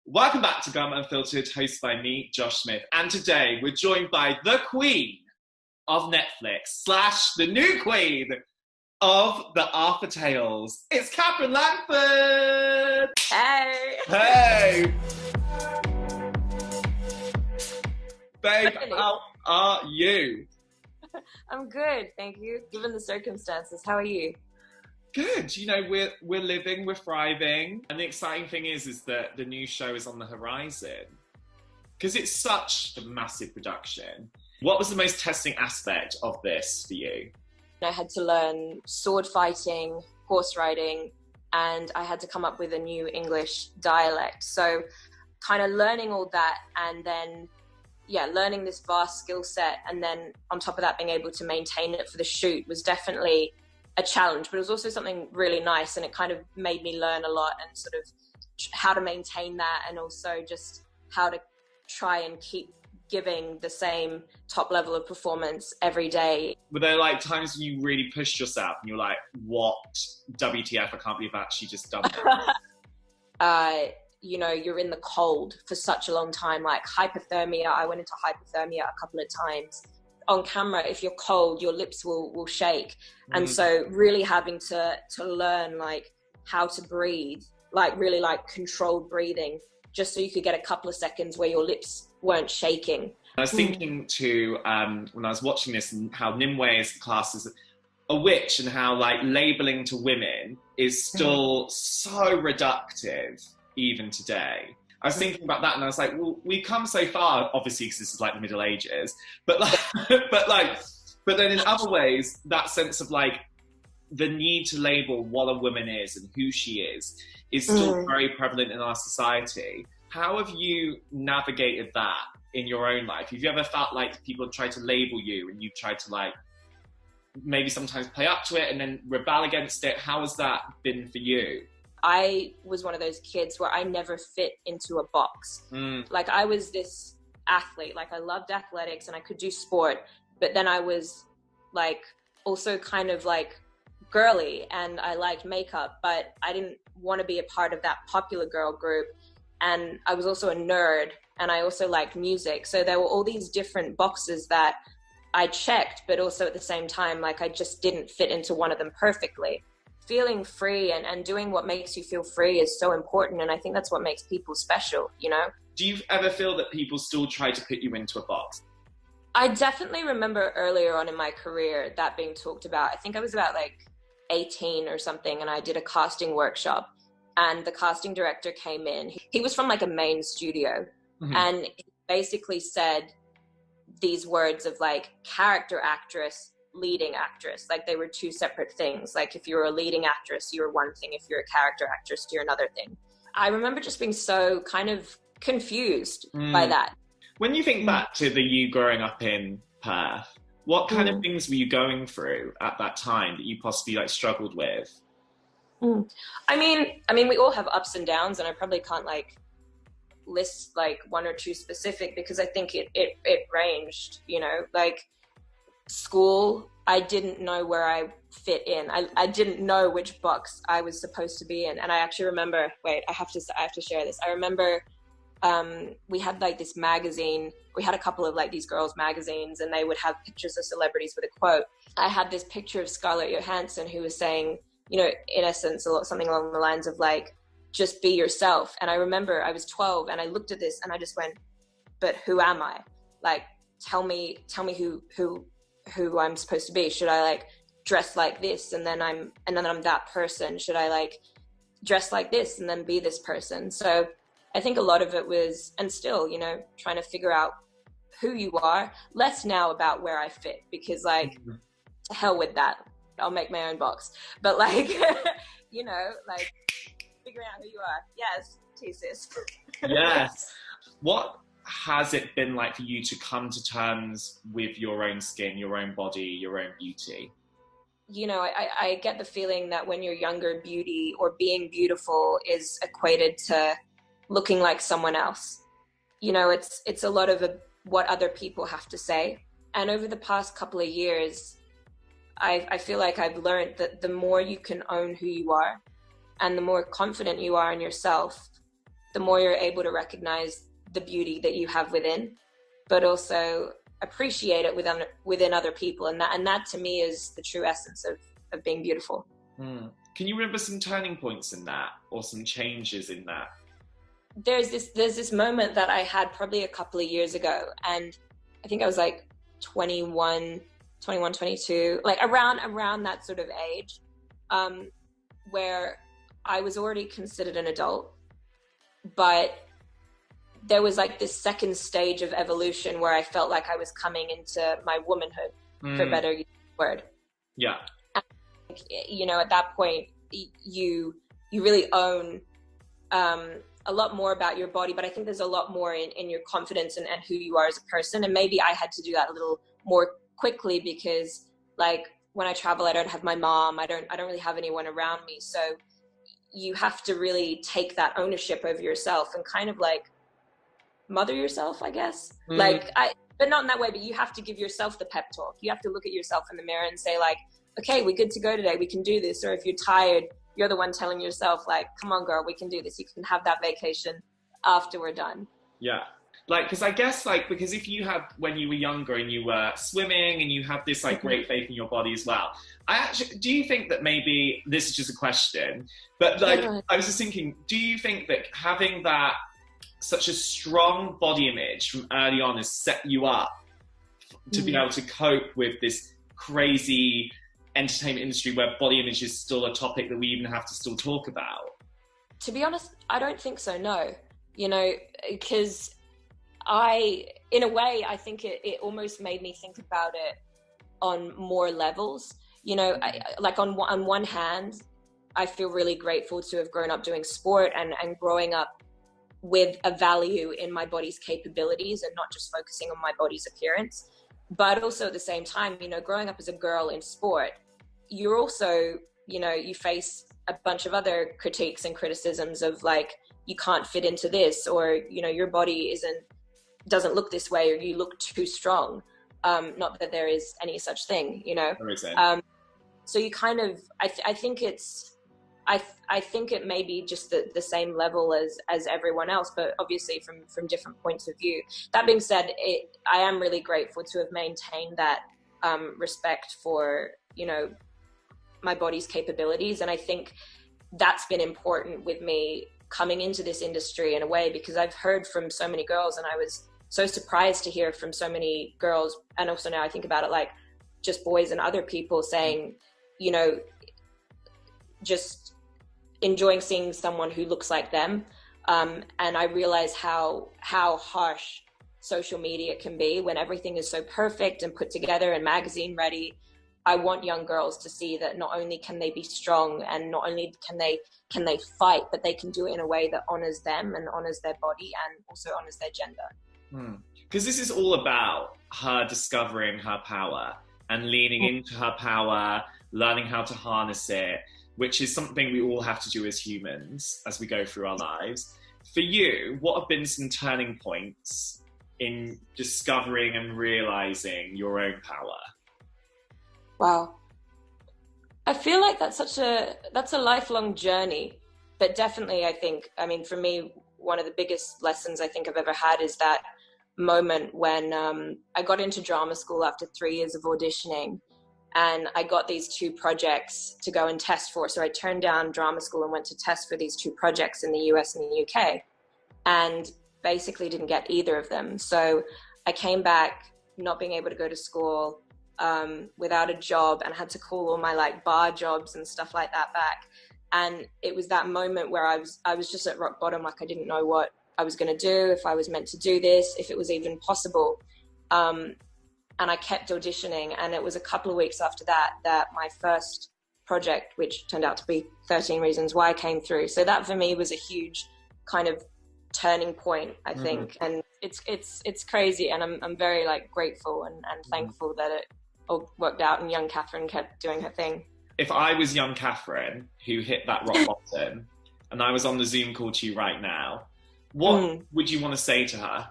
Welcome back to Glamour Unfiltered, hosted by me, Josh Smith. And today we're joined by the queen of Netflix / the new queen of the Arthur Tales. It's Katherine Langford! Hey! Hey! Babe, how are you? I'm good, thank you. Given the circumstances, how are you? Good. You know, we're living, we're thriving. And the exciting thing is that the new show is on the horizon. Because it's such a massive production. What was the most testing aspect of this for you? I had to learn sword fighting, horse riding, and I had to come up with a new English dialect. So kind of learning all that and then, learning this vast skill set, and then on top of that, being able to maintain it for the shoot was definitely a challenge, but it was also something really nice, and it kind of made me learn a lot and sort of how to maintain that, and also just how to try and keep giving the same top level of performance every day. Were there like times when you really pushed yourself and you're like, what, WTF, I can't believe I've actually just done that? You know, you're in the cold for such a long time, like hypothermia. I went into hypothermia a couple of times. On camera, if you're cold, your lips will shake. And so really having to learn like how to breathe, like really like controlled breathing, just so you could get a couple of seconds where your lips weren't shaking. I was thinking too, when I was watching this, and how Nimue is classed as a witch, and how like labeling to women is still so reductive even today. I was thinking about that, and I was like, well, we've come so far, obviously, because this is like the Middle Ages, but then in other ways, that sense of like the need to label what a woman is and who she is still very prevalent in our society. How have you navigated that in your own life? Have you ever felt like people have tried to label you, and you've tried to like maybe sometimes play up to it and then rebel against it? How has that been for you? I was one of those kids where I never fit into a box. Like I was this athlete, like I loved athletics and I could do sport, but then I was like also kind of like girly, and I liked makeup, but I didn't want to be a part of that popular girl group. And I was also a nerd, and I also liked music. So there were all these different boxes that I checked, but also at the same time, like I just didn't fit into one of them perfectly. Feeling free and doing what makes you feel free is so important, and I think that's what makes people special, you know? Do you ever feel that people still try to put you into a box? I definitely remember earlier on in my career that being talked about. I think I was about like 18 or something, and I did a casting workshop, and the casting director came in. He was from like a main studio, and he basically said these words of like character actress, leading actress, like they were two separate things. Like if you were a leading actress, you were one thing. If you're a character actress, you're another thing. I remember just being so kind of confused by that. When you think back to you growing up in Perth, what kind of things were you going through at that time that you possibly like struggled with? I mean, we all have ups and downs, and I probably can't like list like one or two specific, because I think it ranged, you know, like school, I didn't know where I fit in. I didn't know which box I was supposed to be in. And I actually remember, I have to share this. I remember we had like this magazine. We had a couple of like these girls magazines, and they would have pictures of celebrities with a quote. I had this picture of Scarlett Johansson, who was saying, you know, in essence, something along the lines of like, just be yourself. And I remember I was 12, and I looked at this and I just went, but who am I? Like, tell me who I'm supposed to be. Should I like dress like this and then I'm that person? Should I like dress like this and then be this person? So I think a lot of it was, and still, you know, trying to figure out who you are, less now about where I fit, because like to hell with that, I'll make my own box. But like you know, like figuring out who you are. Yes, sis. Yes. What has it been like for you to come to terms with your own skin, your own body, your own beauty? You know, I get the feeling that when you're younger, beauty or being beautiful is equated to looking like someone else. You know, it's a lot of what other people have to say. And over the past couple of years, I feel like I've learned that the more you can own who you are and the more confident you are in yourself, the more you're able to recognize the beauty that you have within, but also appreciate it within other people. And that to me is the true essence of being beautiful. Can you remember some turning points in that, or some changes in that? There's this moment that I had probably a couple of years ago, and I think I was like 21, 22, like around that sort of age, where I was already considered an adult, but there was like this second stage of evolution where I felt like I was coming into my womanhood, for better word. Yeah. And, you know, at that point, you really own a lot more about your body, but I think there's a lot more in your confidence and who you are as a person. And maybe I had to do that a little more quickly because, like, when I travel, I don't have my mom. I don't really have anyone around me. So you have to really take that ownership over yourself and kind of like mother yourself, I guess. But not in that way, but you have to give yourself the pep talk. You have to look at yourself in the mirror and say, like, okay, we're good to go today. We can do this. Or if you're tired, you're the one telling yourself, like, come on, girl, we can do this. You can have that vacation after we're done. Yeah. Like, because I guess, like, because if you had, when you were younger and you were swimming and you had this, like, great faith in your body as well, do you think that maybe, this is just a question, but, like, I was just thinking, do you think that having that, such a strong body image from early on has set you up to be able to cope with this crazy entertainment industry where body image is still a topic that we even have to still talk about? To be honest, I don't think so, no. You know, because in a way, I think it almost made me think about it on more levels. You know, like on one hand, I feel really grateful to have grown up doing sport and growing up with a value in my body's capabilities and not just focusing on my body's appearance. But also at the same time, you know, growing up as a girl in sport, you're also, you know, you face a bunch of other critiques and criticisms of, like, you can't fit into this, or, you know, your body doesn't look this way, or you look too strong. Not that there is any such thing, you know. So you kind of, I think it may be just the same level as everyone else, but obviously from different points of view. That being said, I am really grateful to have maintained that respect for, you know, my body's capabilities. And I think that's been important with me coming into this industry in a way, because I've heard from so many girls, and I was so surprised to hear from so many girls, and also now I think about it, like, just boys and other people saying, you know, just enjoying seeing someone who looks like them. And I realize how harsh social media can be when everything is so perfect and put together and magazine ready. I want young girls to see that not only can they be strong, and not only can they fight, but they can do it in a way that honors them and honors their body and also honors their gender. Because this is all about her discovering her power and leaning into her power, learning how to harness it, which is something we all have to do as humans as we go through our lives. For you, what have been some turning points in discovering and realizing your own power? Wow. I feel like that's a lifelong journey, but definitely I mean, for me, one of the biggest lessons I think I've ever had is that moment when I got into drama school after 3 years of auditioning, and I got these 2 projects to go and test for. So I turned down drama school and went to test for these 2 projects in the US and the UK, and basically didn't get either of them. So I came back not being able to go to school, without a job, and had to call all my, like, bar jobs and stuff like that back. And it was that moment where I was just at rock bottom. Like, I didn't know what I was going to do, if I was meant to do this, if it was even possible. And I kept auditioning, and it was a couple of weeks after that my first project, which turned out to be 13 Reasons Why, came through. So that for me was a huge kind of turning point, I think. And it's crazy, and I'm very, like, grateful and thankful that it all worked out and young Katherine kept doing her thing. If I was young Katherine who hit that rock bottom and I was on the Zoom call to you right now, what would you want to say to her?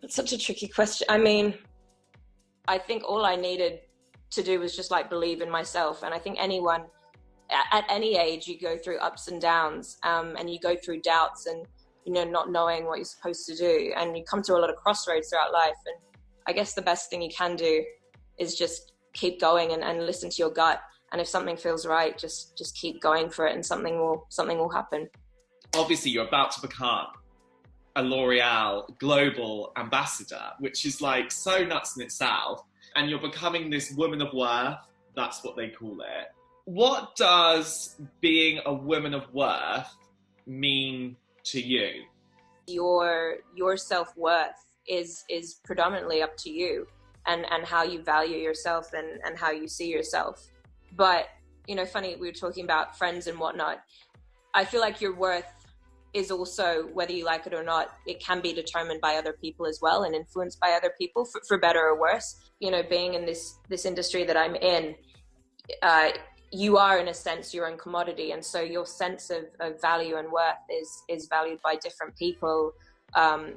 It's such a tricky question. I mean, I think all I needed to do was just, like, believe in myself. And I think anyone at any age you go through ups and downs, and you go through doubts and, you know, not knowing what you're supposed to do, and you come to a lot of crossroads throughout life. And I guess the best thing you can do is just keep going and listen to your gut. And if something feels right, just keep going for it, and something will happen. Obviously, you're about to become a L'Oreal global ambassador, which is like so nuts in itself. And you're becoming this woman of worth. That's what they call it. What does being a woman of worth mean to you? Your self-worth is predominantly up to you, and how you value yourself and how you see yourself. But, you know, funny, we were talking about friends and whatnot. I feel like your worth is also, whether you like it or not, it can be determined by other people as well, and influenced by other people, for better or worse. You know, being in this industry that I'm in, you are, in a sense, your own commodity. And so your sense of value and worth is valued by different people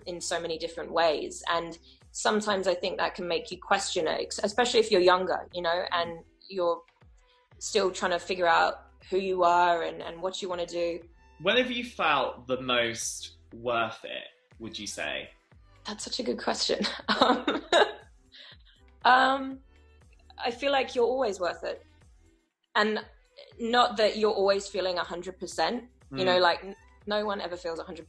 in so many different ways. And sometimes I think that can make you question it, especially if you're younger, you know, and you're still trying to figure out who you are and what you want to do. When have you felt the most worth it, would you say? That's such a good question. I feel like you're always worth it. And not that you're always feeling 100%, you know, like no one ever feels 100%,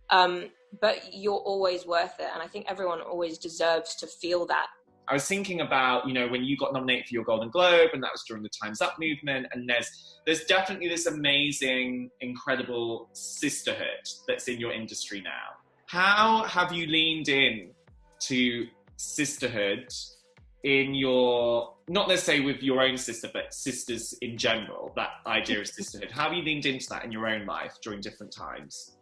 110%. But you're always worth it. And I think everyone always deserves to feel that. I was thinking about, you know, when you got nominated for your Golden Globe, and that was during the Time's Up movement, and there's definitely this amazing, incredible sisterhood that's in your industry now. How have you leaned in to sisterhood in your, not necessarily with your own sister, but sisters in general, that idea of sisterhood? How have you leaned into that in your own life during different times?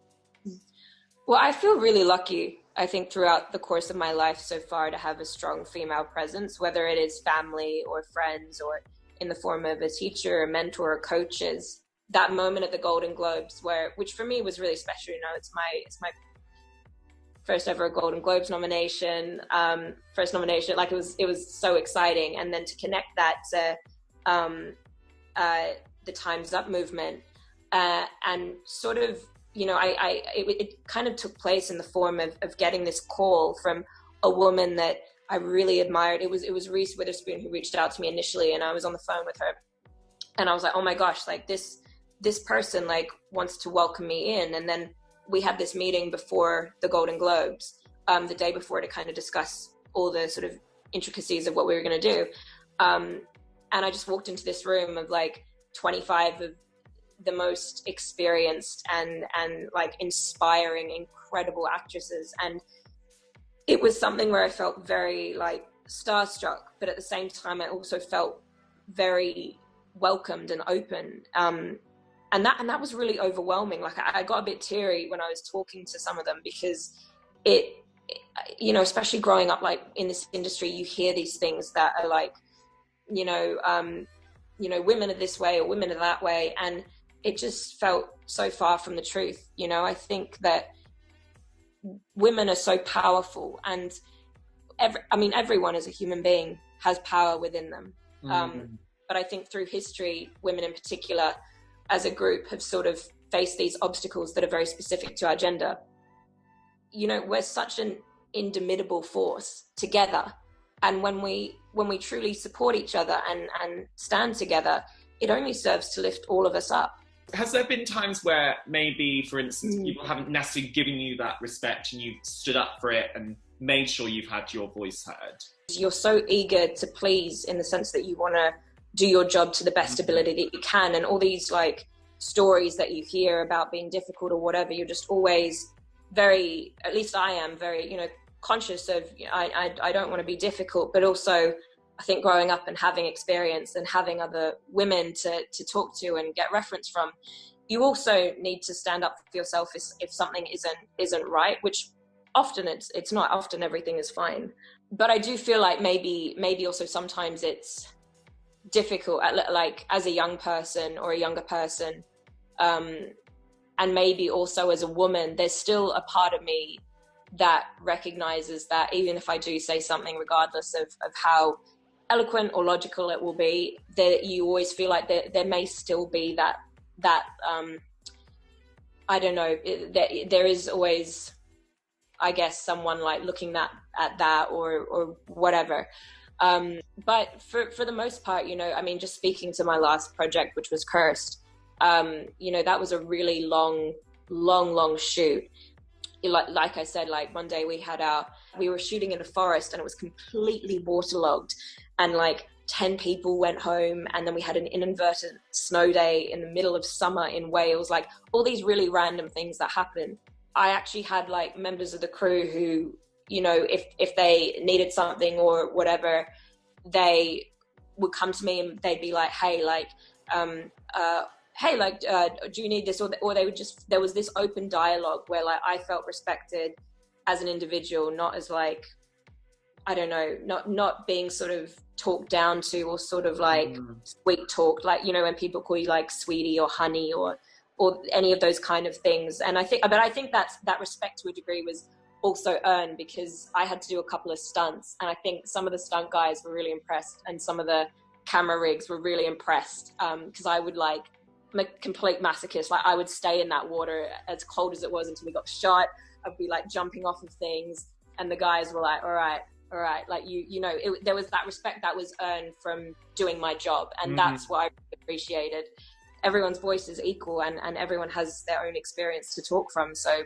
Well, I feel really lucky, I think, throughout the course of my life so far, to have a strong female presence, whether it is family or friends or in the form of a teacher, a mentor, or coaches. That moment at the Golden Globes, which for me was really special. You know, it's my first ever Golden Globes nomination, first nomination. Like it was so exciting, and then to connect that to the Time's Up movement, and sort of, you know, it kind of took place in the form of getting this call from a woman that I really admired. It was Reese Witherspoon who reached out to me initially, and I was on the phone with her, and I was like, oh my gosh, like this person like wants to welcome me in. And then we had this meeting before the Golden Globes, the day before, to kind of discuss all the sort of intricacies of what we were going to do. And I just walked into this room of like 25 of the most experienced and like inspiring, incredible actresses. And it was something where I felt very like starstruck, but at the same time, I also felt very welcomed and open. And that was really overwhelming. Like I got a bit teary when I was talking to some of them, because it, you know, especially growing up like in this industry, you hear these things that are like, you know, women are this way or women are that way. And it just felt so far from the truth. You know, I think that women are so powerful, and everyone as a human being has power within them. But I think through history, women in particular, as a group, have sort of faced these obstacles that are very specific to our gender. You know, we're such an indomitable force together. And when we truly support each other and stand together, it only serves to lift all of us up. Has there been times where maybe, for instance, people haven't necessarily given you that respect and you've stood up for it and made sure you've had your voice heard? You're so eager to please, in the sense that you want to do your job to the best ability that you can. And all these like stories that you hear about being difficult or whatever, you're just always very, at least I am very, you know, conscious of, I don't want to be difficult, but also I think growing up and having experience and having other women to talk to and get reference from, you also need to stand up for yourself if something isn't right, which often it's not. Often everything is fine. But I do feel like maybe also sometimes it's difficult like as a young person or a younger person, and maybe also as a woman, there's still a part of me that recognizes that even if I do say something, regardless of how eloquent or logical it will be, that you always feel like there may still be that I don't know, there is always, I guess, someone like looking at that or whatever. But for the most part, you know, I mean, just speaking to my last project, which was Cursed, you know, that was a really long shoot. Like I said, like one day we were shooting in a forest and it was completely waterlogged, and like 10 people went home, and then we had an inadvertent snow day in the middle of summer in Wales, like all these really random things that happen. I actually had like members of the crew who, you know, if they needed something or whatever, they would come to me and they'd be like, hey, like, do you need this? Or they would just, there was this open dialogue where like I felt respected as an individual, not as like, I don't know, not being sort of talked down to or sort of like sweet talked, like, you know, when people call you like sweetie or honey or any of those kind of things. And I think that respect to a degree was also earned because I had to do a couple of stunts, and I think some of the stunt guys were really impressed and some of the camera rigs were really impressed, because I would like, I'm a complete masochist. Like I would stay in that water as cold as it was until we got shot. I'd be like jumping off of things, and the guys were like, all right, like you know, there was that respect that was earned from doing my job, and that's what I appreciated. Everyone's voice is equal, and everyone has their own experience to talk from. So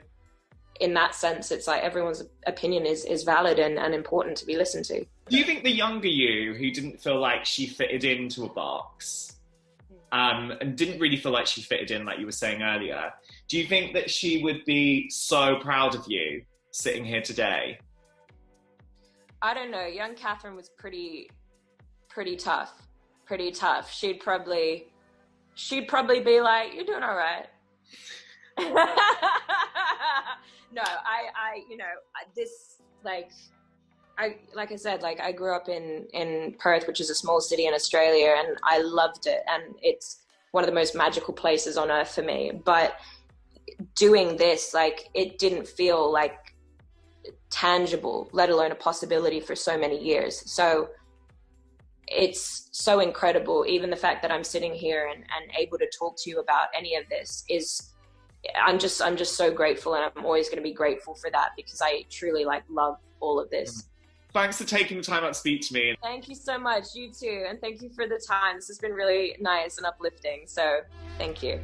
in that sense, it's like everyone's opinion is valid and important to be listened to. Do you think the younger you, who didn't feel like she fitted into a box, and didn't really feel like she fitted in, like you were saying earlier, do you think that she would be so proud of you sitting here today? I don't know. Young Katherine was pretty tough. She'd probably be like, you're doing all right. No, I you know, this, like I said, like I grew up in Perth, which is a small city in Australia, and I loved it, and it's one of the most magical places on earth for me. But doing this, like, it didn't feel like tangible, let alone a possibility, for so many years. So it's so incredible. Even the fact that I'm sitting here and able to talk to you about any of this is, I'm just so grateful, and I'm always going to be grateful for that, because I truly like love all of this. Thanks for taking the time out to speak to me. Thank you so much. You too. And thank you for the time. This has been really nice and uplifting. So thank you.